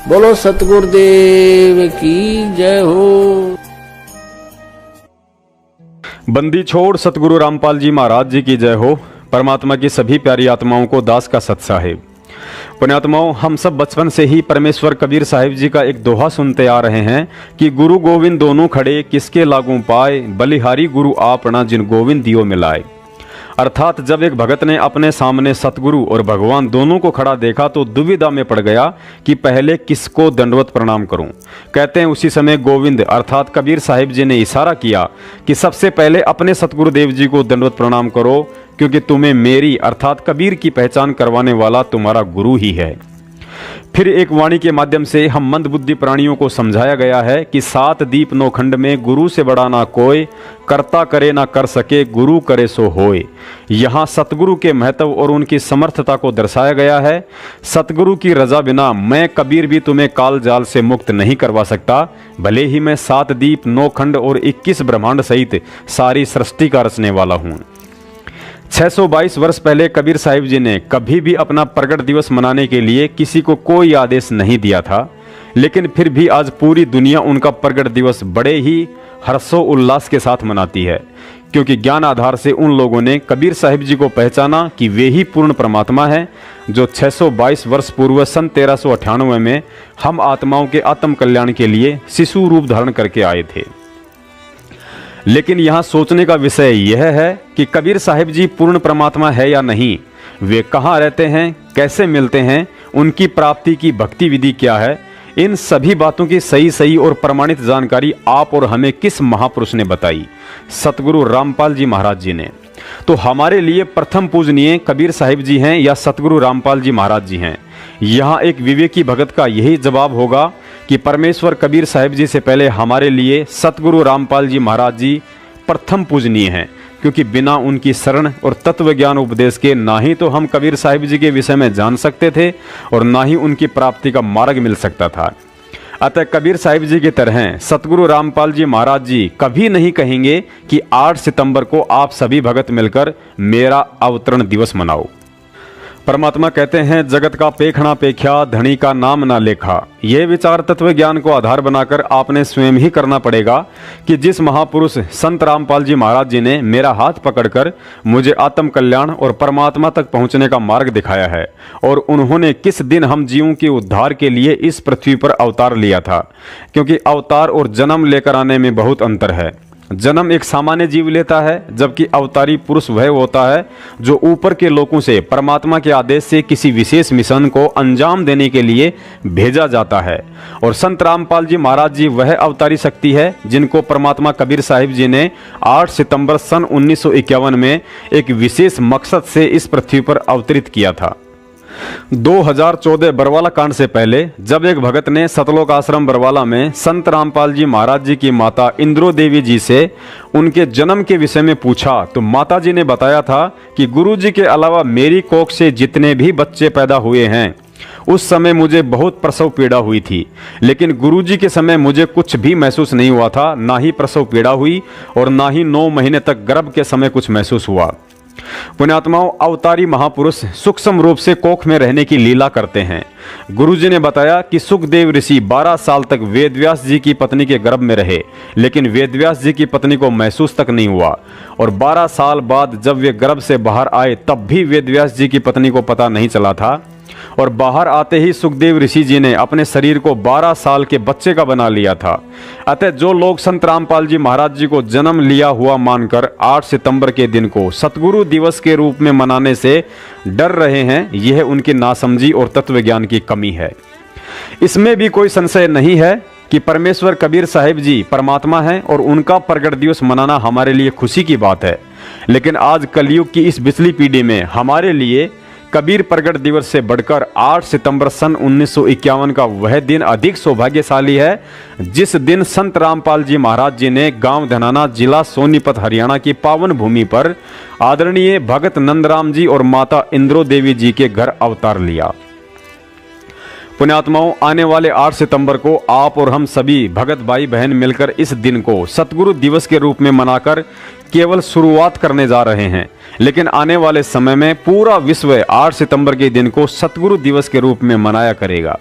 बोलो सतगुरुदेव की जय हो। बंदी छोड़ सतगुरु रामपाल जी महाराज जी की जय हो। परमात्मा की सभी प्यारी आत्माओं को दास का सत साहिब। पुण्यात्माओं, हम सब बचपन से ही परमेश्वर कबीर साहिब जी का एक दोहा सुनते आ रहे हैं कि गुरु गोविंद दोनों खड़े किसके लागू पाए, बलिहारी गुरु आपना जिन गोविंद दियो मिलाए। अर्थात जब एक भगत ने अपने सामने सतगुरु और भगवान दोनों को खड़ा देखा तो दुविधा में पड़ गया कि पहले किसको दंडवत प्रणाम करूं। कहते हैं उसी समय गोविंद अर्थात कबीर साहिब जी ने इशारा किया कि सबसे पहले अपने सतगुरुदेव जी को दंडवत प्रणाम करो, क्योंकि तुम्हें मेरी अर्थात कबीर की पहचान करवाने वाला तुम्हारा गुरु ही है। फिर एक वाणी के माध्यम से हम मंदबुद्धि प्राणियों को समझाया गया है कि सात दीप नौ खंड में गुरु से बड़ा ना कोई, करता करे ना कर सके, गुरु करे सो होए। यहाँ सतगुरु के महत्व और उनकी समर्थता को दर्शाया गया है। सतगुरु की रजा बिना मैं कबीर भी तुम्हें काल जाल से मुक्त नहीं करवा सकता, भले ही मैं सात दीप नौ खंड और 21 ब्रह्मांड सहित सारी सृष्टि का रचने वाला हूँ। 622 वर्ष पहले कबीर साहिब जी ने कभी भी अपना प्रगट दिवस मनाने के लिए किसी को कोई आदेश नहीं दिया था, लेकिन फिर भी आज पूरी दुनिया उनका प्रगट दिवस बड़े ही हर्षो उल्लास के साथ मनाती है, क्योंकि ज्ञान आधार से उन लोगों ने कबीर साहिब जी को पहचाना कि वे ही पूर्ण परमात्मा है, जो 622 वर्ष पूर्व सन 1398 में हम आत्माओं के आत्म कल्याण के लिए शिशु रूप धारण करके आए थे। लेकिन यहाँ सोचने का विषय यह है कि कबीर साहिब जी पूर्ण परमात्मा है या नहीं, वे कहाँ रहते हैं, कैसे मिलते हैं, उनकी प्राप्ति की भक्ति विधि क्या है, इन सभी बातों की सही और प्रमाणित जानकारी आप और हमें किस महापुरुष ने बताई? सतगुरु रामपाल जी महाराज जी ने। तो हमारे लिए प्रथम पूजनीय कबीर साहिब जी हैं या सतगुरु रामपाल जी महाराज जी हैं? यहाँ एक विवेकी भगत का यही जवाब होगा कि परमेश्वर कबीर साहिब जी से पहले हमारे लिए सतगुरु रामपाल जी महाराज जी प्रथम पूजनीय हैं, क्योंकि बिना उनकी शरण और तत्व ज्ञान उपदेश के ना ही तो हम कबीर साहिब जी के विषय में जान सकते थे और ना ही उनकी प्राप्ति का मार्ग मिल सकता था। अतः कबीर साहिब जी की तरह सतगुरु रामपाल जी महाराज जी कभी नहीं कहेंगे कि 8 सितंबर को आप सभी भगत मिलकर मेरा अवतरण दिवस मनाओ। परमात्मा कहते हैं जगत का पेखना पेख्या, धनी का नाम ना लेखा। यह विचार तत्व ज्ञान को आधार बनाकर आपने स्वयं ही करना पड़ेगा कि जिस महापुरुष संत रामपाल जी महाराज जी ने मेरा हाथ पकड़कर मुझे आत्म कल्याण और परमात्मा तक पहुंचने का मार्ग दिखाया है, और उन्होंने किस दिन हम जीवों के उद्धार के लिए इस पृथ्वी पर अवतार लिया था, क्योंकि अवतार और जन्म लेकर आने में बहुत अंतर है। जन्म एक सामान्य जीव लेता है, जबकि अवतारी पुरुष वह होता है जो ऊपर के लोगों से परमात्मा के आदेश से किसी विशेष मिशन को अंजाम देने के लिए भेजा जाता है। और संत रामपाल जी महाराज जी वह अवतारी शक्ति है जिनको परमात्मा कबीर साहिब जी ने 8 सितंबर सन 1951 में एक विशेष मकसद से इस पृथ्वी पर अवतरित किया था। 2014 बरवाला कांड से पहले जब एक भगत ने सतलोक आश्रम बरवाला में संत रामपाल जी महाराज जी की माता इंद्रो देवी जी से उनके जन्म के विषय में पूछा, तो माता जी ने बताया था कि गुरु जी के अलावा मेरी कोख से जितने भी बच्चे पैदा हुए हैं उस समय मुझे बहुत प्रसव पीड़ा हुई थी, लेकिन गुरु जी के समय मुझे कुछ भी महसूस नहीं हुआ था, ना ही प्रसव पीड़ा हुई और ना ही 9 महीने तक गर्भ के समय कुछ महसूस हुआ। पुण्यात्माओं, अवतारी महापुरुष सूक्ष्म रूप से कोख में रहने की लीला करते हैं। गुरुजी ने बताया कि सुखदेव ऋषि 12 साल तक वेदव्यास जी की पत्नी के गर्भ में रहे, लेकिन वेदव्यास जी की पत्नी को महसूस तक नहीं हुआ, और 12 साल बाद जब वे गर्भ से बाहर आए तब भी वेदव्यास जी की पत्नी को पता नहीं चला था, और बाहर आते ही सुखदेव ऋषि जी ने अपने शरीर को 12 साल के बच्चे का बना लिया था। अतः जो लोग संत रामपाल जी महाराज जी को जन्म लिया हुआ मानकर 8 सितंबर के दिन को सतगुरु दिवस के रूप में मनाने से डर रहे हैं, यह उनकी नासमझी और तत्व ज्ञान की कमी है। इसमें भी कोई संशय नहीं है कि परमेश्वर कबीर साहिब जी परमात्मा हैं और उनका प्रगट दिवस मनाना हमारे लिए खुशी की बात है। लेकिन आज कलयुग की इस बिचली पीढ़ी में हमारे लिए कबीर प्रगट दिवस से बढ़कर 8 सितंबर सन 1951 का वह दिन अधिक सौभाग्यशाली है, जिस दिन संत रामपाल जी महाराज जी ने गांव धनाना जिला सोनीपत हरियाणा की पावन भूमि पर आदरणीय भगत नंदराम जी और माता इंद्रो देवी जी के घर अवतार लिया। पुण्यात्माओं, आने वाले 8 सितंबर को आप और हम सभी भगत भाई बहन मिलकर इस दिन को सतगुरु दिवस के रूप में मनाकर केवल शुरुआत करने जा रहे हैं, लेकिन आने वाले समय में पूरा विश्व 8 सितंबर के दिन को सतगुरु दिवस के रूप में मनाया करेगा।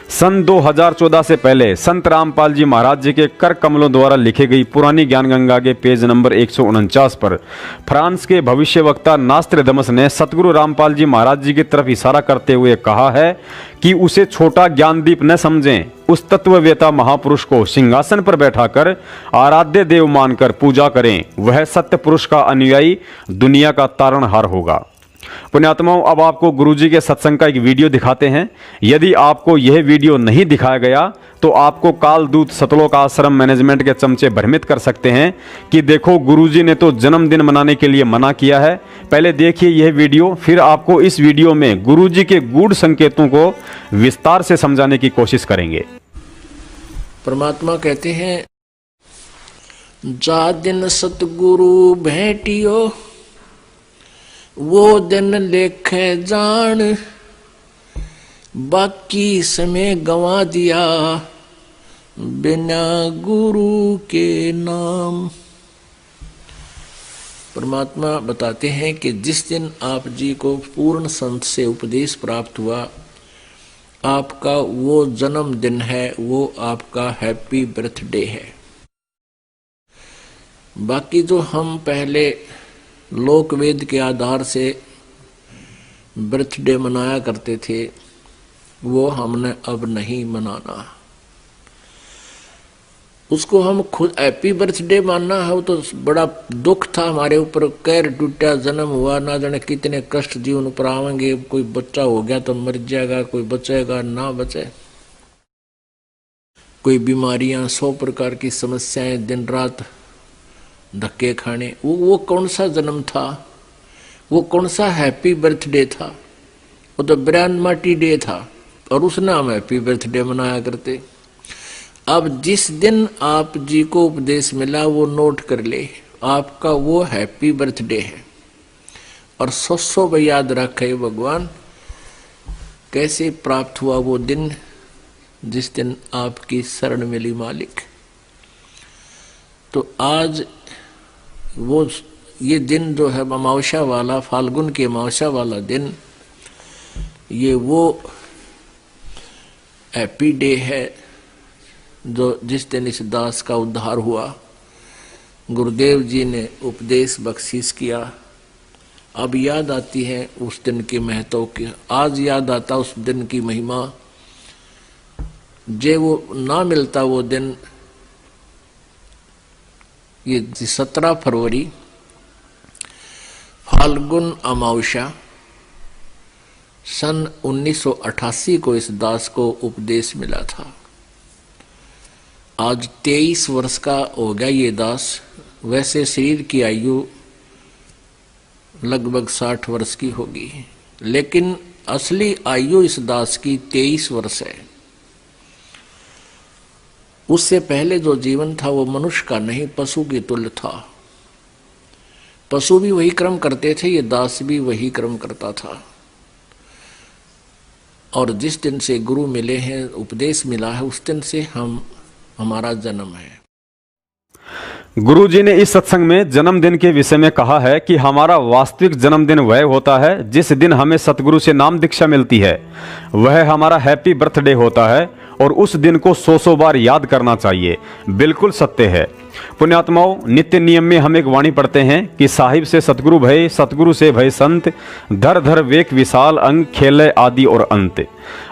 सन 2014 से पहले संत रामपाल जी महाराज जी के कर कमलों द्वारा लिखी गई पुरानी ज्ञान गंगा के पेज नंबर 149 पर फ्रांस के भविष्य वक्ता नास्त्रदमस ने सतगुरु रामपाल जी महाराज जी की तरफ इशारा करते हुए कहा है कि उसे छोटा ज्ञानदीप न समझें, उस तत्ववेता महापुरुष को सिंहासन पर बैठाकर आराध्य देव मानकर पूजा करें। वह सत्य पुरुष का अनुयायी दुनिया का तारणहार होगा। पुण्यात्माओं, अब आपको गुरुजी के सत्संग का एक वीडियो दिखाते हैं। यदि आपको यह वीडियो नहीं दिखाया गया तो आपको कालदूत सतलोक आश्रम मैनेजमेंट के चमचे भ्रमित कर सकते हैं कि देखो गुरुजी ने तो जन्मदिन मनाने के लिए मना किया है। पहले देखिए यह वीडियो, फिर आपको इस वीडियो में गुरुजी के गूढ़ संकेतों को विस्तार से समझाने की कोशिश करेंगे। परमात्मा कहते हैं, जा दिन सतगुरु भेटियो वो दिन लेखे जान, बाकी समय गंवा दिया बिना गुरु के नाम। परमात्मा बताते हैं कि जिस दिन आप जी को पूर्ण संत से उपदेश प्राप्त हुआ, आपका वो जन्मदिन है, वो आपका हैप्पी बर्थडे है। बाकी जो हम पहले लोक वेद के आधार से बर्थडे मनाया करते थे, वो हमने अब नहीं मनाना। उसको हम खुद हैप्पी बर्थडे मानना है, वो तो बड़ा दुख था हमारे ऊपर। कैर टूटा, जन्म हुआ, ना जाने कितने कष्ट जीवन पर आवेंगे। कोई बच्चा हो गया तो मर जाएगा, कोई बचेगा ना बचे, कोई बीमारियां, 100 प्रकार की समस्याएं, दिन रात धक्के खाने। वो कौन सा जन्म था? वो कौन सा हैप्पी बर्थडे था? वो तो ब्रांड माटी डे था, और उस नाम हैप्पी बर्थडे मनाया करते। अब जिस दिन आप जी को उपदेश मिला वो नोट कर ले, आपका वो हैप्पी बर्थडे है। और 100 याद रखे भगवान कैसे प्राप्त हुआ वो दिन, जिस दिन आपकी शरण मिली मालिक। तो आज वो ये दिन जो है अमावस्या वाला, फाल्गुन की अमावस्या वाला दिन, ये वो हैप्पी डे है जो जिस दिन इस दास का उद्धार हुआ। गुरुदेव जी ने उपदेश बख्शीश किया। अब याद आती है उस दिन के महत्व की, आज याद आता उस दिन की महिमा। जे वो ना मिलता वो दिन, ये 17 फरवरी फाल्गुन अमावस्या सन 1988 को इस दास को उपदेश मिला था। आज 23 वर्ष का हो गया ये दास। वैसे शरीर की आयु लगभग 60 वर्ष की होगी, लेकिन असली आयु इस दास की 23 वर्ष है। उससे पहले जो जीवन था वो मनुष्य का नहीं, पशु की तुल्य था। पशु भी वही कर्म करते थे, ये दास भी वही कर्म करता था। और जिस दिन से गुरु मिले हैं, उपदेश मिला है, उस दिन से हमारा जन्म है। गुरु जी ने इस सत्संग में जन्मदिन के विषय में कहा है कि हमारा वास्तविक जन्मदिन वह होता है जिस दिन हमें सतगुरु से नाम दीक्षा मिलती है। वह हमारा हैप्पी बर्थडे होता है और उस दिन को 100 बार याद करना चाहिए। बिल्कुल सत्य है। पुण्यात्माओं, नित्य नियम में हम एक वाणी पढ़ते हैं कि साहिब से सतगुरु भय, सतगुरु से भय संत, धर धर वेक विशाल अंग, खेले आदि और अंत।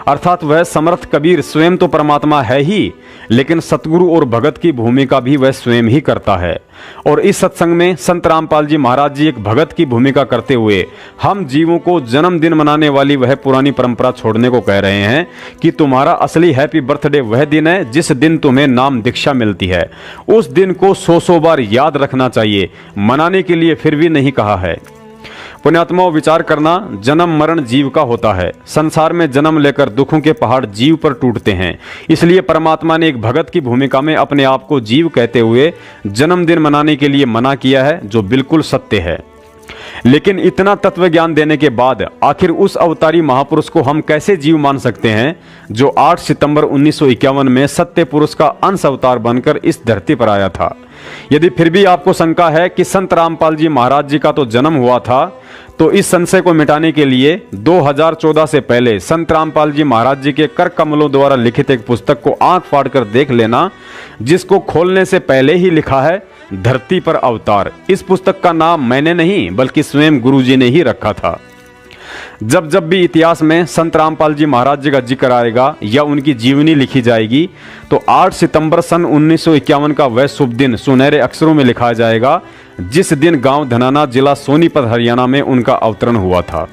अर्थात वह समर्थ कबीर स्वयं तो परमात्मा है ही, लेकिन सतगुरु और भगत की भूमिका भी वह स्वयं ही करता है। और इस सत्संग में संत रामपाल जी महाराज जी एक भगत की भूमिका करते हुए हम जीवों को जन्मदिन मनाने वाली वह पुरानी परंपरा छोड़ने को कह रहे हैं कि तुम्हारा असली हैप्पी बर्थडे वह दिन है जिस दिन तुम्हें नाम दीक्षा मिलती है। उस दिन को 100 बार याद रखना चाहिए, मनाने के लिए फिर भी नहीं कहा है। पुण्यात्माओं, विचार करना, जन्म मरण जीव का होता है। संसार में जन्म लेकर दुखों के पहाड़ जीव पर टूटते हैं। इसलिए परमात्मा ने एक भगत की भूमिका में अपने आप को जीव कहते हुए जन्मदिन मनाने के लिए मना किया है, जो बिल्कुल सत्य है। लेकिन इतना तत्व ज्ञान देने के बाद आखिर उस अवतारी महापुरुष को हम कैसे जीव मान सकते हैं जो 8 सितंबर 1951 में सत्य पुरुष का अंश अवतार बनकर इस धरती पर आया था। यदि फिर भी आपको शंका है कि संत रामपाल जी महाराज जी का तो जन्म हुआ था, तो इस संशय को मिटाने के लिए 2014 से पहले संत रामपाल जी महाराज जी के कर कमलों द्वारा लिखित एक पुस्तक को आंख फाड़ कर देख लेना, जिसको खोलने से पहले ही लिखा है धरती पर अवतार। इस पुस्तक का नाम मैंने नहीं बल्कि स्वयं गुरुजी ने ही रखा था। जब जब भी इतिहास में संत रामपाल जी महाराज जी का जिक्र आएगा या उनकी जीवनी लिखी जाएगी तो 8 सितंबर सन 1951 का वह शुभ दिन सुनहरे अक्षरों में लिखा जाएगा, जिस दिन गांव धनाना जिला सोनीपत हरियाणा में उनका अवतरण हुआ था।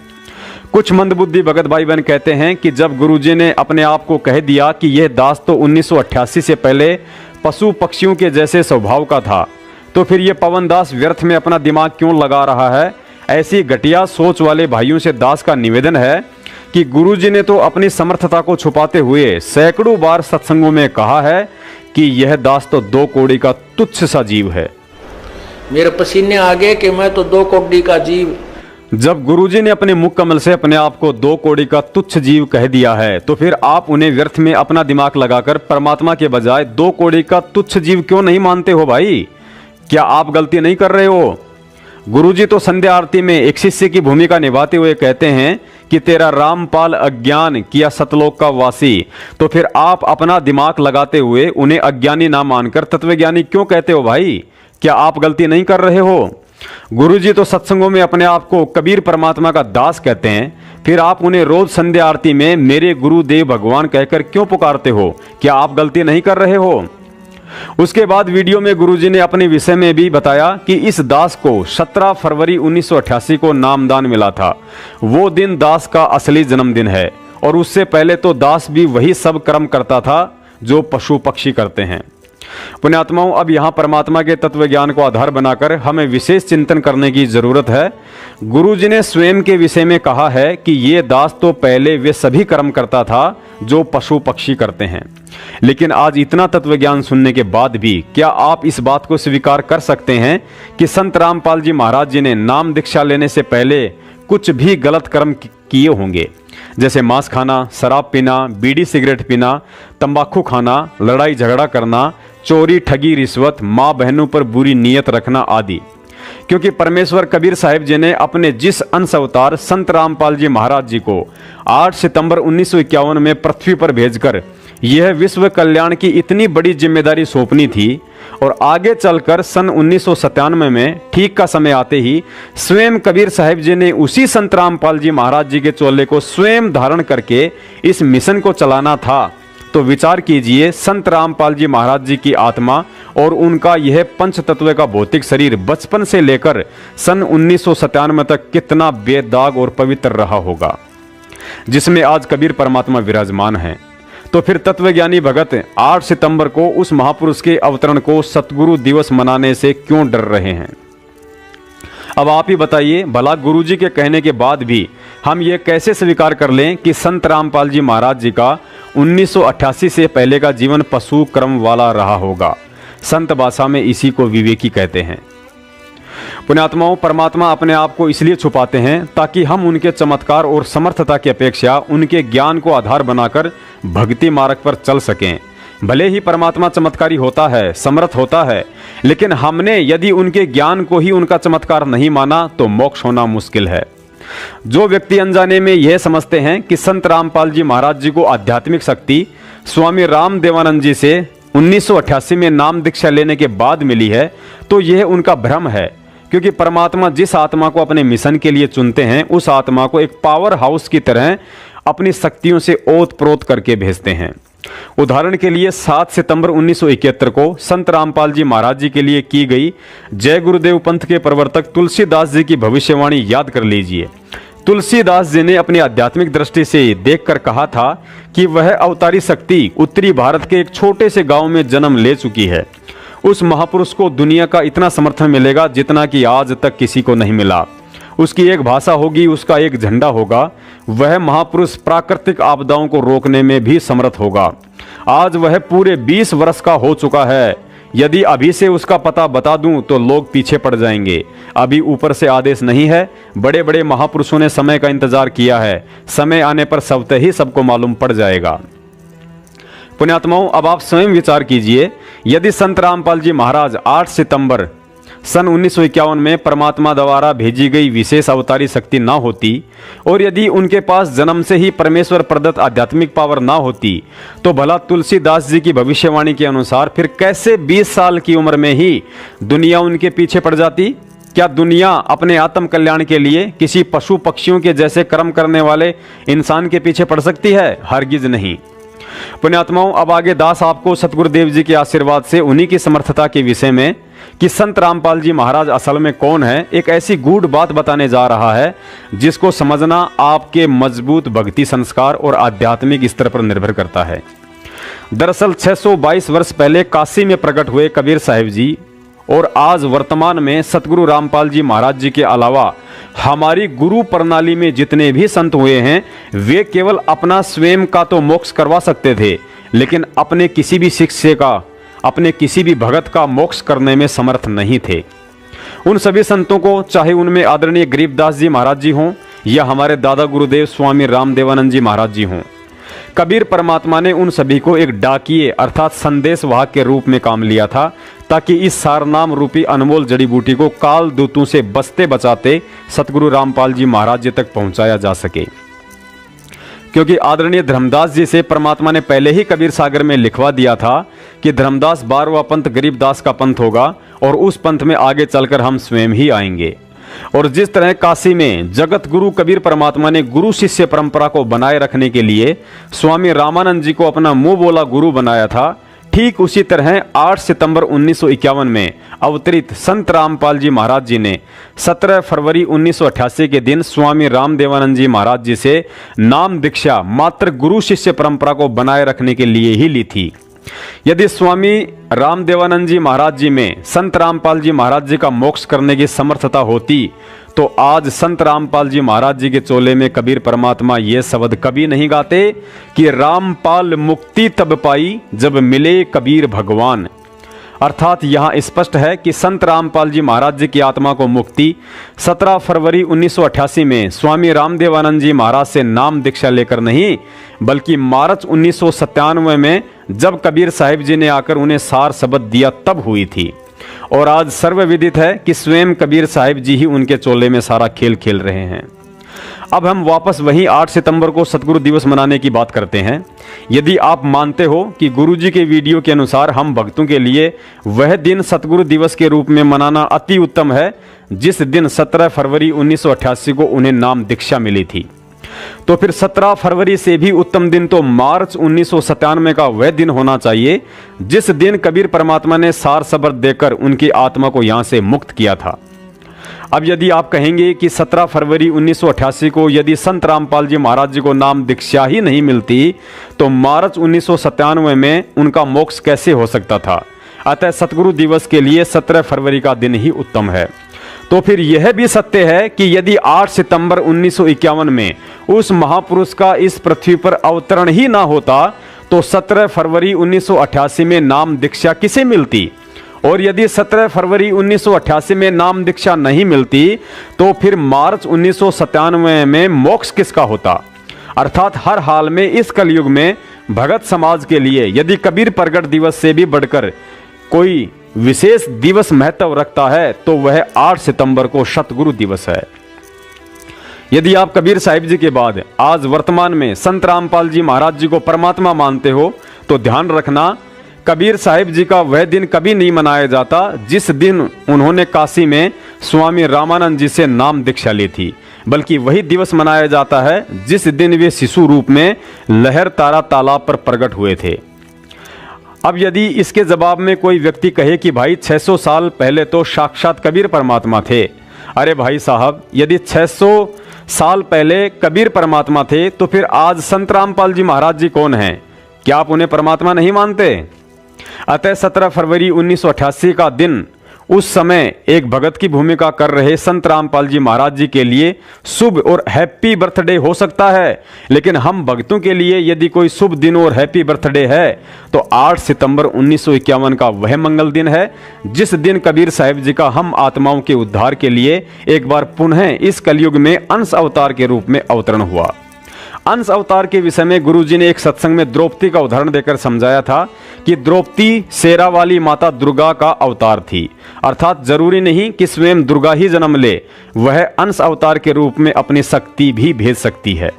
कुछ मंदबुद्धि भगत भाई बहन कहते हैं कि जब गुरुजी ने अपने आप को कह दिया कि यह दास तो 1988 से पहले पशु पक्षियों के जैसे स्वभाव का था, तो फिर यह पवन दास व्यर्थ में अपना दिमाग क्यों लगा रहा है। ऐसी घटिया सोच वाले भाइयों से दास का निवेदन है कि गुरुजी ने तो अपनी समर्थता को छुपाते हुए सैकड़ों बार सत्संगों में कहा है कि यह दास तो 2 कौड़ी का तुच्छ सा जीव है। मेरे पसीने आ गए कि मैं तो 2 कौड़ी का जीव। जब गुरुजी ने अपने मुख कमल से अपने आप को 2 कौड़ी का तुच्छ जीव कह दिया है, तो फिर आप उन्हें व्यर्थ में अपना दिमाग लगाकर परमात्मा के बजाय 2 कौड़ी का तुच्छ जीव क्यों नहीं मानते हो भाई? क्या आप गलती नहीं कर रहे हो? गुरुजी तो संध्या आरती में एक शिष्य की भूमिका निभाते हुए कहते हैं कि तेरा रामपाल अज्ञान किया सतलोक का वासी। तो फिर आप अपना दिमाग लगाते हुए उन्हें अज्ञानी ना मानकर तत्वज्ञानी क्यों कहते हो भाई? क्या आप गलती नहीं कर रहे हो? गुरुजी तो सत्संगों में अपने आप को कबीर परमात्मा का दास कहते हैं, फिर आप उन्हें रोज संध्या आरती में मेरे गुरुदेव भगवान कहकर क्यों पुकारते हो? क्या आप गलती नहीं कर रहे हो? उसके बाद वीडियो में गुरुजी ने अपने विषय में भी बताया कि इस दास को 17 फरवरी 1988 को नामदान मिला था। वो दिन दास का असली जन्मदिन है और उससे पहले तो दास भी वही सब कर्म करता था जो पशु पक्षी करते हैं। पुण्यात्माओं, अब यहाँ परमात्मा के तत्व ज्ञान को आधार बनाकर हमें विशेष चिंतन करने की जरूरत है। गुरुजी ने स्वयं के विषय में कहा है कि ये दास तो पहले वे सभी कर्म करता था जो पशु पक्षी करते हैं। लेकिन आज इतना तत्व ज्ञान सुनने के बाद भी क्या आप इस बात को स्वीकार कर सकते हैं कि संत रामपाल जी महाराज जी ने नाम दीक्षा लेने से पहले कुछ भी गलत कर्म किए होंगे, जैसे मांस खाना, शराब पीना, बीड़ी सिगरेट पीना, तंबाकू खाना, लड़ाई झगड़ा करना, चोरी, ठगी, रिश्वत, माँ बहनों पर बुरी नीयत रखना आदि। क्योंकि परमेश्वर कबीर साहिब जी ने अपने जिस अंश अवतार संत रामपाल जी महाराज जी को 8 सितंबर 1951 में पृथ्वी पर भेजकर यह विश्व कल्याण की इतनी बड़ी जिम्मेदारी सौंपनी थी, और आगे चलकर सन 1997 में ठीक का समय आते ही स्वयं कबीर साहिब जी ने उसी संत रामपाल जी महाराज जी के चोले को स्वयं धारण करके इस मिशन को चलाना था, तो विचार कीजिए संत रामपाल जी महाराज जी की आत्मा और उनका यह पंच तत्व का भौतिक शरीर बचपन से लेकर सन 1997 तक कितना बेदाग और पवित्र रहा होगा, जिसमें आज कबीर परमात्मा विराजमान हैं। तो फिर तत्वज्ञानी भगत 8 सितंबर को उस महापुरुष के अवतरण को सतगुरु दिवस मनाने से क्यों डर रहे हैं? अब आप ही बताइए, भला गुरुजी के कहने के बाद भी हम ये कैसे स्वीकार कर लें कि संत रामपाल जी महाराज जी का 1988 से पहले का जीवन पशु क्रम वाला रहा होगा। संत भाषा में इसी को विवेकी कहते हैं। पुण्यात्माओं, परमात्मा अपने आप को इसलिए छुपाते हैं ताकि हम उनके चमत्कार और समर्थता की अपेक्षा उनके ज्ञान को आधार बनाकर भक्ति मार्ग पर चल सकें। भले ही परमात्मा चमत्कारी होता है, समर्थ होता है, लेकिन हमने यदि उनके ज्ञान को ही उनका चमत्कार नहीं माना तो मोक्ष होना मुश्किल है। जो व्यक्ति अनजाने में यह समझते हैं कि संत रामपाल जी महाराज जी को आध्यात्मिक शक्ति स्वामी राम देवानंद जी से 1988 में नाम दीक्षा लेने के बाद मिली है, तो यह उनका भ्रम है। क्योंकि परमात्मा जिस आत्मा को अपने मिशन के लिए चुनते हैं, उस आत्मा को एक पावर हाउस की तरह अपनी शक्तियों से ओत प्रोत करके भेजते हैं। उदाहरण के लिए 7 सितंबर 1971 को संत रामपाल जी महाराज जी के लिए की गई जय गुरुदेव पंथ के प्रवर्तक तुलसीदास जी की भविष्यवाणी याद कर लीजिए। तुलसीदास जी ने अपनी आध्यात्मिक दृष्टि से देखकर कहा था कि वह अवतारी शक्ति उत्तरी भारत के एक छोटे से गांव में जन्म ले चुकी है। उस महापुरुष को दुनिया का इतना समर्थन मिलेगा जितना कि आज तक किसी को नहीं मिला। उसकी एक भाषा होगी, उसका एक झंडा होगा। वह महापुरुष प्राकृतिक आपदाओं को रोकने में भी समर्थ होगा। आज वह पूरे 20 वर्ष का हो चुका है। यदि अभी से उसका पता बता दूं तो लोग पीछे पड़ जाएंगे। अभी ऊपर से आदेश नहीं है। बड़े बड़े महापुरुषों ने समय का इंतजार किया है। समय आने पर स्वतः ही सबको मालूम पड़ जाएगा। पुण्यात्माओं, अब आप स्वयं विचार कीजिए, यदि संत रामपाल जी महाराज 8 सितंबर सन 1951 में परमात्मा द्वारा भेजी गई विशेष अवतारी शक्ति ना होती और यदि उनके पास जन्म से ही परमेश्वर प्रदत्त आध्यात्मिक पावर ना होती तो भला तुलसीदास जी की भविष्यवाणी के अनुसार फिर कैसे 20 साल की उम्र में ही दुनिया उनके पीछे पड़ जाती? क्या दुनिया अपने आत्म कल्याण के लिए किसी पशु पक्षियों के जैसे कर्म करने वाले इंसान के पीछे पड़ सकती है? हरगिज नहीं। पुण्यात्माओं, अब आगे दास आपको सतगुरुदेव जी के आशीर्वाद से उन्हीं की समर्थता के विषय में कि संत रामपाल जी महाराज असल में कौन है, एक ऐसी गूढ़ बात बताने जा रहा है जिसको समझना आपके मजबूत भक्ति संस्कार और आध्यात्मिक स्तर पर निर्भर करता है। दरअसल 622 वर्ष पहले काशी में प्रकट हुए कबीर साहिब जी और आज वर्तमान में सतगुरु रामपाल जी महाराज जी के अलावा हमारी गुरु प्रणाली में जितने भी संत हुए हैं वे केवल अपना स्वयं का तो मोक्ष करवा सकते थे, लेकिन अपने किसी भी शिष्य का, अपने किसी भी भगत का मोक्ष करने में समर्थ नहीं थे। उन सभी संतों को, चाहे उनमें आदरणीय गरीबदास जी महाराज जी हों या हमारे दादा गुरुदेव स्वामी रामदेवानंद जी महाराज जी हों, कबीर परमात्मा ने उन सभी को एक डाकिए अर्थात संदेशवाहक के रूप में काम लिया था ताकि इस सारनाम रूपी अनमोल जड़ी बूटी को काल दूतों से बचते बचाते सतगुरु रामपाल जी महाराज जी तक पहुंचाया जा सके। क्योंकि आदरणीय धर्मदास जी से परमात्मा ने पहले ही कबीर सागर में लिखवा दिया था कि धर्मदास 12वां पंथ गरीबदास का पंथ होगा और उस पंथ में आगे चलकर हम स्वयं ही आएंगे। और जिस तरह काशी में जगत गुरु कबीर परमात्मा ने गुरु शिष्य परंपरा को बनाए रखने के लिए स्वामी रामानंद जी को अपना मुंह बोला गुरु बनाया था, ठीक उसी तरह 8 सितंबर 1951 में अवतरित संत रामपाल जी महाराज जी ने 17 फरवरी 1988 के दिन स्वामी रामदेवानंद जी महाराज जी से नाम दीक्षा मात्र गुरु शिष्य परंपरा को बनाए रखने के लिए ही ली थी। यदि स्वामी रामदेवानंद जी महाराज जी में संत रामपाल जी महाराज जी का मोक्ष करने की समर्थता होती तो आज संत रामपाल जी महाराज जी के चोले में कबीर परमात्मा ये शब्द कभी नहीं गाते कि रामपाल मुक्ति तब पाई जब मिले कबीर भगवान। अर्थात यहाँ स्पष्ट है कि संत रामपाल जी महाराज जी की आत्मा को मुक्ति 17 फरवरी 1988 में स्वामी रामदेवानंद जी महाराज से नाम दीक्षा लेकर नहीं, बल्कि मार्च 1997 में जब कबीर साहिब जी ने आकर उन्हें सार शब्द दिया तब हुई थी। और आज सर्वविदित है कि स्वयं कबीर साहिब जी ही उनके चोले में सारा खेल खेल रहे हैं। अब हम वापस वही 8 सितंबर को सतगुरु दिवस मनाने की बात करते हैं। यदि आप मानते हो कि गुरुजी के वीडियो के अनुसार हम भक्तों के लिए वह दिन सतगुरु दिवस के रूप में मनाना अति उत्तम है जिस दिन 17 फरवरी 1988 को उन्हें नाम दीक्षा मिली थी, तो फिर 17 फरवरी से भी उत्तम दिन तो मार्च 1997 का वह दिन होना चाहिए जिस दिन कबीर परमात्मा ने सार शब्द देकर उनकी आत्मा को यहां से मुक्त किया था। अब यदि आप कहेंगे कि 17 फरवरी 1988 को यदि संत रामपाल जी महाराज जी को नाम दीक्षा ही नहीं मिलती तो मार्च 1997 में उनका मोक्ष कैसे हो सकता था? अतः सतगुरु दिवस के लिए 17 फरवरी का दिन ही उत्तम है। तो फिर यह भी सत्य है कि यदि 8 सितंबर 1951 में उस महापुरुष का इस पृथ्वी पर अवतरण ही ना होता तो 17 फरवरी 1988 में नाम दीक्षा किसे मिलती? और यदि 17 फरवरी 1988 में नाम दीक्षा नहीं मिलती तो फिर मार्च 1997 में मोक्ष किसका होता? अर्थात हर हाल में इस कलयुग में भगत समाज के लिए यदि कबीर प्रगट दिवस से भी बढ़कर कोई विशेष दिवस महत्व रखता है तो वह 8 सितंबर को सतगुरु दिवस है। यदि आप कबीर साहिब जी के बाद आज वर्तमान में संत रामपाल जी महाराज जी को परमात्मा मानते हो तो ध्यान रखना कबीर साहिब जी का वह दिन कभी नहीं मनाया जाता जिस दिन उन्होंने काशी में स्वामी रामानंद जी से नाम दीक्षा ली थी, बल्कि वही दिवस मनाया जाता है जिस दिन वे शिशु रूप में लहर तारा तालाब पर प्रकट हुए थे। अब यदि इसके जवाब में कोई व्यक्ति कहे कि भाई 600 साल पहले तो साक्षात कबीर परमात्मा थे, अरे भाई साहब, यदि 600 साल पहले कबीर परमात्मा थे तो फिर आज संत रामपाल जी महाराज जी कौन हैं? क्या आप उन्हें परमात्मा नहीं मानते? अतः 17 फरवरी 1988 का दिन उस समय एक भगत की भूमिका कर रहे संत रामपाल जी महाराज जी के लिए शुभ और हैप्पी बर्थडे हो सकता है, लेकिन हम भक्तों के लिए यदि कोई शुभ दिन और हैप्पी बर्थडे है तो 8 सितंबर 1951 का वह मंगल दिन है जिस दिन कबीर साहिब जी का हम आत्माओं के उद्धार के लिए एक बार पुनः इस कलयुग में अंश अवतार के रूप में अवतरण हुआ। अंश अवतार के विषय में गुरुजी ने एक सत्संग में द्रौपदी का उदाहरण देकर समझाया था कि द्रौपदी शेरावाली माता दुर्गा का अवतार थी। अर्थात जरूरी नहीं कि स्वयं दुर्गा ही जन्म ले, वह अंश अवतार के रूप में अपनी शक्ति भी भेज सकती है।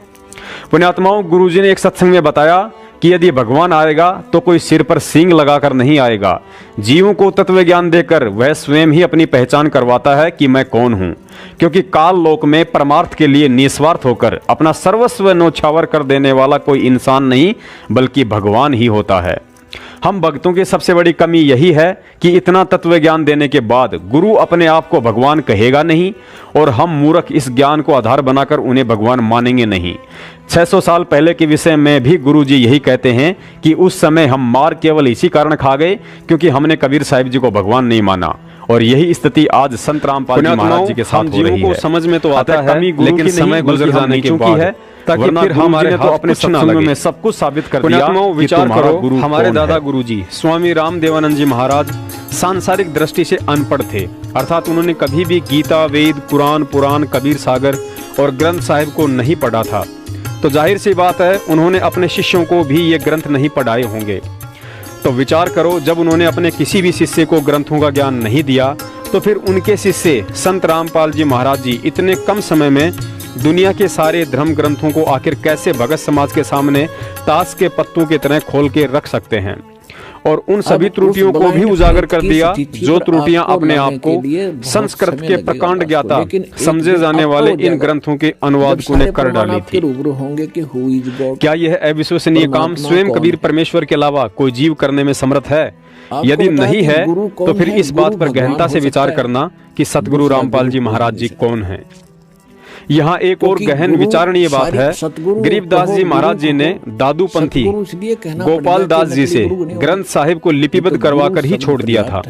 पुण्यात्माओं, गुरुजी ने एक सत्संग में बताया कि यदि भगवान आएगा तो कोई सिर पर सींग लगाकर नहीं आएगा। जीवों को तत्व ज्ञान देकर वह स्वयं ही अपनी पहचान करवाता है कि मैं कौन हूं, क्योंकि काल लोक में परमार्थ के लिए निस्वार्थ होकर अपना सर्वस्व न्योछावर कर देने वाला कोई इंसान नहीं बल्कि भगवान ही होता है। हम भक्तों की सबसे बड़ी कमी यही है कि इतना तत्व ज्ञान देने के बाद गुरु अपने आप को भगवान कहेगा नहीं और हम मूर्ख इस ज्ञान को आधार बनाकर उन्हें भगवान मानेंगे नहीं। 600 साल पहले के विषय में भी गुरु जी यही कहते हैं कि उस समय हम मार केवल इसी कारण खा गए क्योंकि हमने कबीर साहिब जी को भगवान नहीं माना। और यही स्थिति आज संत रामपाल जी महाराज जी के साथ हो रही है। समझ में तो आता है लेकिन समय गुजर जाने की बाद है, ताकि फिर हमारे तो अपने सत्संग में सब कुछ साबित कर दिया। विचार करो, हमारे दादा गुरु जी स्वामी रामदेवानंद जी महाराज सांसारिक दृष्टि से अनपढ़ थे, अर्थात उन्होंने कभी भी गीता, वेद, कुरान, पुराण, कबीर सागर और ग्रंथ साहिब को नहीं पढ़ा था। तो जाहिर सी बात है उन्होंने अपने शिष्यों को भी ये ग्रंथ नहीं पढ़ाए होंगे। तो विचार करो, जब उन्होंने अपने किसी भी शिष्य को ग्रंथों का ज्ञान नहीं दिया तो फिर उनके शिष्य संत रामपाल जी महाराज जी इतने कम समय में दुनिया के सारे धर्म ग्रंथों को आखिर कैसे भगत समाज के सामने ताश के पत्तों की तरह खोल के रख सकते हैं और उन सभी त्रुटियों को भी उजागर कर दिया जो त्रुटियां अपने आप को संस्कृत के प्रकांड ज्ञाता समझे जाने वाले इन ग्रंथों के अनुवाद को ने कर डाली थी। क्या यह अविश्वसनीय काम स्वयं कबीर परमेश्वर के अलावा कोई जीव करने में समर्थ है? यदि नहीं है तो फिर इस बात पर गहनता से विचार करना कि सतगुरु रामपाल जी महाराज जी कौन हैं। यहाँ एक और गहन विचारणीय बात है। गरीबदास जी महाराज जी ने दादूपंथी गोपाल दास जी से ग्रंथ साहिब को लिपिबद्ध करवाकर ही छोड़ दिया था,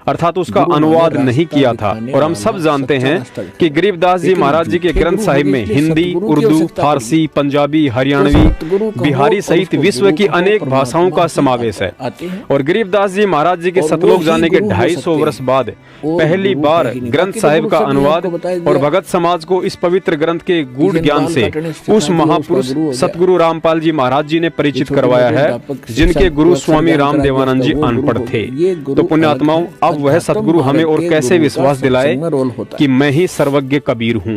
अर्थात उसका अनुवाद नहीं किया था। और हम सब जानते हैं कि गरीबदास जी महाराज जी के ग्रंथ साहिब में हिंदी, उर्दू, फारसी, पंजाबी, हरियाणवी, बिहारी सहित विश्व की अनेक भाषाओं का समावेश है। और गरीबदास जी महाराज जी के सतलोक जाने के 250 वर्ष बाद पहली बार ग्रंथ साहिब का अनुवाद और भगत समाज को इस पवित्र ग्रंथ के गूढ़ ज्ञान से उस महापुरुष सतगुरु रामपाल जी महाराज जी ने परिचित करवाया है, जिनके गुरु स्वामी रामदेवानंद जी अनपढ़ थे। तो पुण्यात्माओं, अब वह सतगुरु हमें और कैसे विश्वास दिलाए कि मैं ही सर्वज्ञ कबीर हूँ।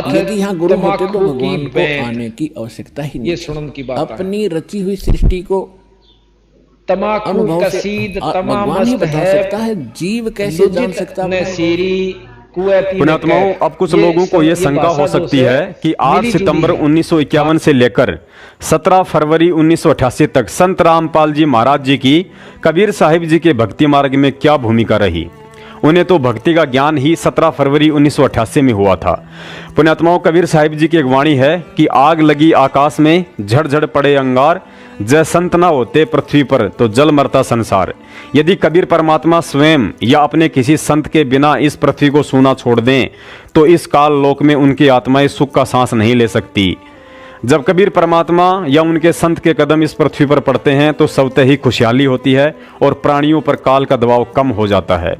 यदि यहाँ गुरु होते तो भगवान को आने की आवश्यकता ही नहीं। अपनी रची हुई सृष्टि को तमाकू कसीद तमाम ही बता सकता है, जीव कैसे जान सकता है। पुण्यात्माओं, अब कुछ लोगों को यह शंका हो सकती है कि 8 सितंबर 1951 से लेकर 17 फरवरी 1988 तक संत रामपाल जी महाराज जी की कबीर साहिब जी के भक्ति मार्ग में क्या भूमिका रही। उन्हें तो भक्ति का ज्ञान ही 17 फरवरी 1988 में हुआ था। पुण्यात्माओं, कबीर साहिब जी की एक वाणी है कि आग लगी आकाश में, झड़झड़ पड़े अंगार, जय संत ना होते पृथ्वी पर तो जल मरता संसार। यदि कबीर परमात्मा स्वयं या अपने किसी संत के बिना इस पृथ्वी को सूना छोड़ दें तो इस काल लोक में उनकी आत्माएं सुख का सांस नहीं ले सकती। जब कबीर परमात्मा या उनके संत के कदम इस पृथ्वी पर पड़ते हैं तो स्वतः ही खुशहाली होती है और प्राणियों पर काल का दबाव कम हो जाता है।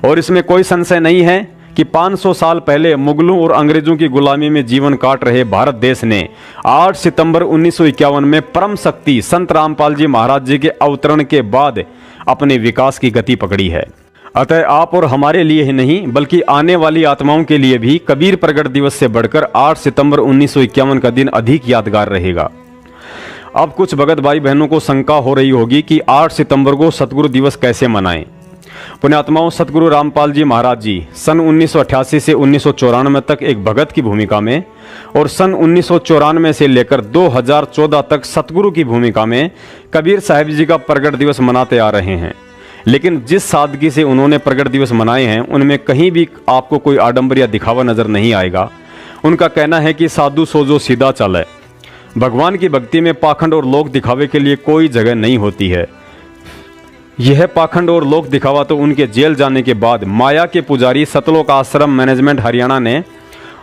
और इसमें कोई संशय नहीं है कि 500 साल पहले मुगलों और अंग्रेजों की गुलामी में जीवन काट रहे भारत देश ने 8 सितंबर 1951 में परम शक्ति संत रामपाल जी महाराज जी के अवतरण के बाद अपने विकास की गति पकड़ी है। अतः आप और हमारे लिए ही नहीं बल्कि आने वाली आत्माओं के लिए भी कबीर प्रगट दिवस से बढ़कर 8 सितंबर 1951 का दिन अधिक यादगार रहेगा। अब कुछ भगत भाई बहनों को शंका हो रही होगी कि 8 सितंबर को सतगुरु दिवस कैसे मनाएं। पुण्यात्माओं, सतगुरु रामपाल जी महाराज जी सन 1988 से 1994 तक एक भगत की भूमिका में और सन 1994 से लेकर 2014 तक सतगुरु की भूमिका में कबीर साहिब जी का प्रगट दिवस मनाते आ रहे हैं। लेकिन जिस सादगी से उन्होंने प्रगट दिवस मनाए हैं उनमें कहीं भी आपको कोई आडंबर या दिखावा नजर नहीं आएगा। उनका कहना है कि साधु सोजो सीधा चले। भगवान की भक्ति में पाखंड और लोक दिखावे के लिए कोई जगह नहीं होती है। यह पाखंड और लोक दिखावा तो उनके जेल जाने के बाद माया के पुजारी सतलोक आश्रम मैनेजमेंट हरियाणा ने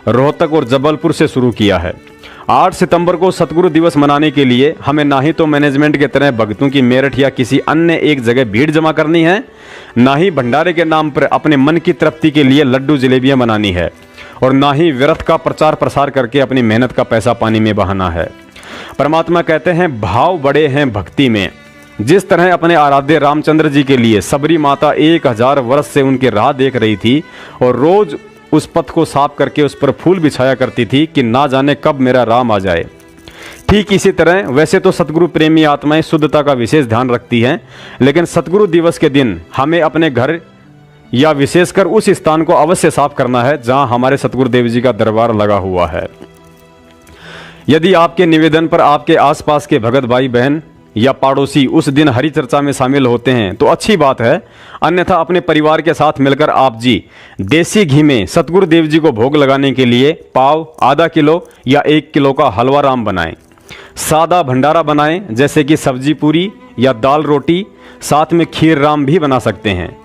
रोहतक और जबलपुर से शुरू किया है। 8 सितंबर को सतगुरु दिवस मनाने के लिए हमें ना ही तो मैनेजमेंट के तरह भक्तों की मेरठ या किसी अन्य एक जगह भीड़ जमा करनी है, ना ही भंडारे के नाम पर अपने मन की तृप्ति के लिए लड्डू जलेबियां बनानी है और ना ही व्यर्थ का प्रचार प्रसार करके अपनी मेहनत का पैसा पानी में बहाना है। परमात्मा कहते हैं भाव बड़े हैं भक्ति में। जिस तरह अपने आराध्य रामचंद्र जी के लिए सबरी माता 1000 वर्ष से उनकी राह देख रही थी और रोज उस पथ को साफ करके उस पर फूल बिछाया करती थी कि ना जाने कब मेरा राम आ जाए, ठीक इसी तरह वैसे तो सतगुरु प्रेमी आत्माएं शुद्धता का विशेष ध्यान रखती हैं, लेकिन सतगुरु दिवस के दिन हमें अपने घर या विशेषकर उस स्थान को अवश्य साफ करना है जहां हमारे सतगुरुदेव जी का दरबार लगा हुआ है। यदि आपके निवेदन पर आपके आसपास के भगत भाई बहन या पड़ोसी उस दिन हरि चर्चा में शामिल होते हैं तो अच्छी बात है, अन्यथा अपने परिवार के साथ मिलकर आप जी देसी घी में सतगुरुदेव जी को भोग लगाने के लिए पाव, आधा किलो या 1 किलो का हलवा राम बनाएं। सादा भंडारा बनाएं, जैसे कि सब्जी पूरी या दाल रोटी, साथ में खीर राम भी बना सकते हैं।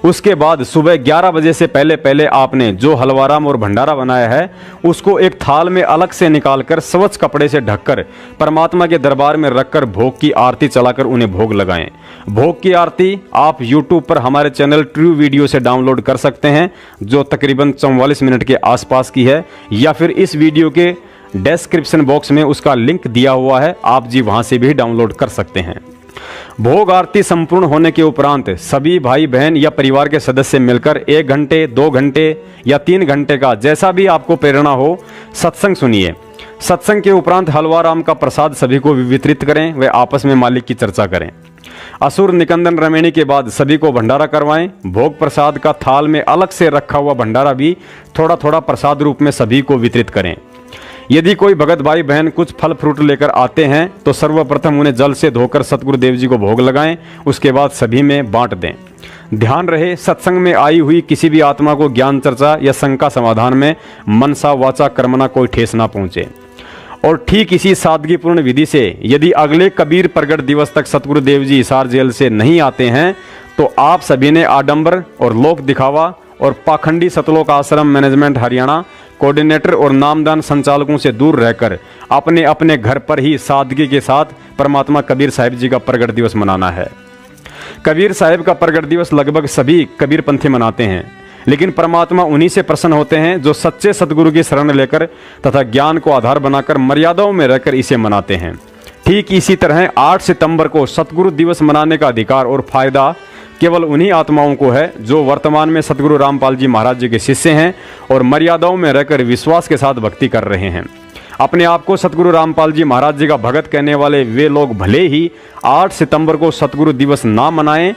उसके बाद सुबह 11 बजे से पहले पहले आपने जो हलवाराम और भंडारा बनाया है उसको एक थाल में अलग से निकालकर स्वच्छ कपड़े से ढककर परमात्मा के दरबार में रखकर भोग की आरती चलाकर उन्हें भोग लगाएं। भोग की आरती आप YouTube पर हमारे चैनल ट्रू वीडियो से डाउनलोड कर सकते हैं, जो तकरीबन 44 मिनट के आसपास की है, या फिर इस वीडियो के डिस्क्रिप्शन बॉक्स में उसका लिंक दिया हुआ है, आप जी वहां से भी डाउनलोड कर सकते हैं। भोग आरती संपूर्ण होने के उपरांत सभी भाई बहन या परिवार के सदस्य मिलकर 1 घंटे, 2 घंटे या 3 घंटे का, जैसा भी आपको प्रेरणा हो, सत्संग सुनिए। सत्संग के उपरांत हलवा राम का प्रसाद सभी को वितरित करें व आपस में मालिक की चर्चा करें। असुर निकंदन रमेणी के बाद सभी को भंडारा करवाएं। भोग प्रसाद का थाल में अलग से रखा हुआ भंडारा भी थोड़ा थोड़ा प्रसाद रूप में सभी को वितरित करें। यदि कोई भगत भाई बहन कुछ फल फ्रूट लेकर आते हैं तो सर्वप्रथम उन्हें जल से धोकर सतगुरुदेव जी को भोग लगाएं, उसके बाद सभी में बांट दें। ध्यान रहे, सत्संग में आई हुई किसी भी आत्मा को ज्ञान चर्चा या शंका समाधान में मनसा वाचा कर्मणा कोई ठेस ना पहुंचे। और ठीक इसी सादगीपूर्ण विधि से यदि अगले कबीर प्रगट दिवस तक सतगुरुदेव जी हिसार जेल से नहीं आते हैं तो आप सभी ने आडंबर और लोक दिखावा और पाखंडी सतलोक आश्रम मैनेजमेंट हरियाणा कोऑर्डिनेटर और नामदान संचालकों से दूर रहकर अपने अपने घर पर ही सादगी के साथ परमात्मा कबीर साहिब जी का प्रगट दिवस मनाना है। कबीर साहिब का प्रगट दिवस लगभग सभी कबीर पंथी मनाते हैं, लेकिन परमात्मा उन्हीं से प्रसन्न होते हैं जो सच्चे सतगुरु की शरण लेकर तथा ज्ञान को आधार बनाकर मर्यादाओं में रहकर इसे मनाते हैं। ठीक इसी तरह 8 सितंबर को सतगुरु दिवस मनाने का अधिकार और फायदा केवल उन्हीं आत्माओं को है जो वर्तमान में सतगुरु रामपाल जी महाराज जी के शिष्य हैं और मर्यादाओं में रहकर विश्वास के साथ भक्ति कर रहे हैं। अपने आप को सतगुरु रामपाल जी महाराज जी का भगत कहने वाले वे लोग भले ही 8 सितंबर को सतगुरु दिवस ना मनाएं,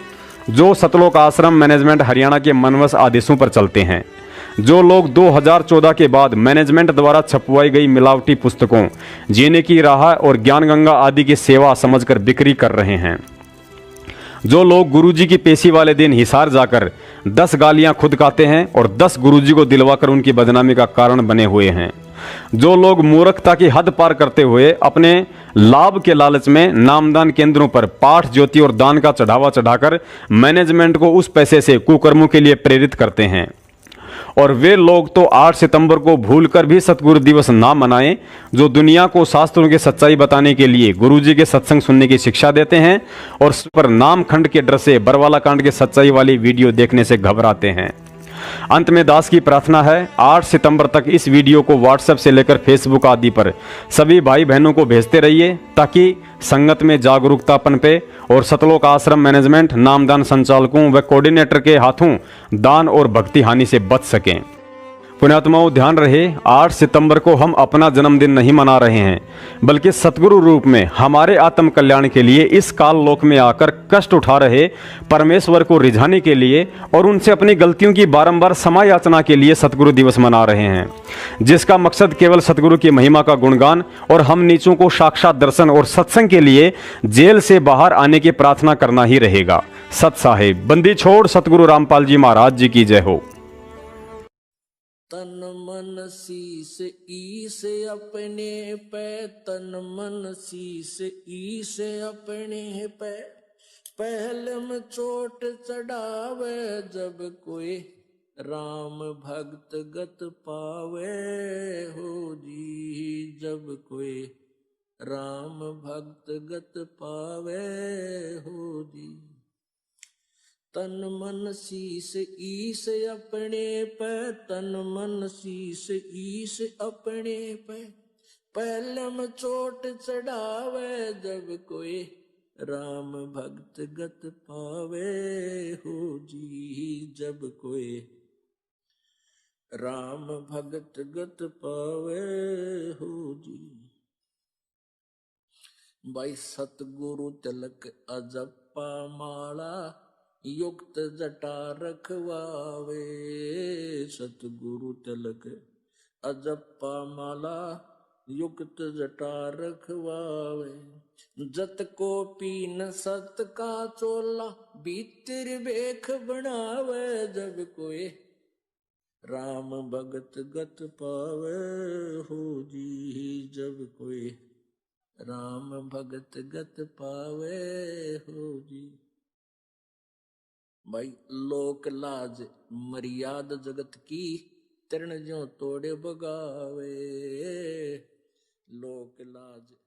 जो सतलोक आश्रम मैनेजमेंट हरियाणा के मनवस आदेशों पर चलते हैं। जो लोग 2014 के बाद मैनेजमेंट द्वारा छपवाई गई मिलावटी पुस्तकों जीने की राह और ज्ञान गंगा आदि की सेवा समझकर बिक्री कर रहे हैं। जो लोग गुरुजी की पेशी वाले दिन हिसार जाकर 10 गालियां खुद खाते हैं और 10 गुरुजी को दिलवाकर उनकी बदनामी का कारण बने हुए हैं। जो लोग मूर्खता की हद पार करते हुए अपने लाभ के लालच में नामदान केंद्रों पर पाठ, ज्योति और दान का चढ़ावा चढ़ाकर मैनेजमेंट को उस पैसे से कुकर्मों के लिए प्रेरित करते हैं। और वे लोग तो 8 सितंबर को भूलकर भी सतगुरु दिवस ना मनाएं, जो दुनिया को शास्त्रों की सच्चाई बताने के लिए गुरुजी के सत्संग सुनने की शिक्षा देते हैं और पर नाम खंड के डर से बरवाला कांड के सच्चाई वाली वीडियो देखने से घबराते हैं। अंत में दास की प्रार्थना है, 8 सितंबर तक इस वीडियो को व्हाट्सएप से लेकर फेसबुक आदि पर सभी भाई बहनों को भेजते रहिए ताकि संगत में जागरूकता पनपे और सतलोक आश्रम मैनेजमेंट, नामदान संचालकों व कोऑर्डिनेटर के हाथों दान और भक्ति हानि से बच सकें। पुण्यात्माओं, ध्यान रहे, 8 सितंबर को हम अपना जन्मदिन नहीं मना रहे हैं, बल्कि सतगुरु रूप में हमारे आत्म कल्याण के लिए इस काल लोक में आकर कष्ट उठा रहे परमेश्वर को रिझाने के लिए और उनसे अपनी गलतियों की बारंबार क्षमा याचना के लिए सतगुरु दिवस मना रहे हैं, जिसका मकसद केवल सतगुरु की महिमा का गुणगान और हम नीचों को साक्षात दर्शन और सत्संग के लिए जेल से बाहर आने की प्रार्थना करना ही रहेगा। सत साहेब बंदी छोड़ सतगुरु रामपाल जी महाराज जी की जय हो। तन मन शीस ईस अपने पे, तन मन शीस ईस अपने पे, पहले में चोट चढ़ावे जब कोई राम भक्त गत पावे हो जी, जब कोई राम भक्त गत पावे हो जी। तन मन शीस ईस अपने पे, तन मन शीस ईस अपने पे, पहलम चोट चढ़ावे जब कोई राम भक्त गत पावे हो जी, जब कोई राम भगत गत पावे हो जी। भाई सतगुरु तिलक अजप्पा माला, युक्त जटा रखवावे, सतगुरु तिलक अजप्पा माला, युक्त जटा रखवावे। जत को पीन सत का चोला, भीतर बेख बनावे जब कोई राम भगत गत पावे हो जी, जब कोई राम भगत गत पावे हो जी। भाई लोक लाज मर्याद जगत की, तरण ज्यों तोड़े बगावे, लोक लाज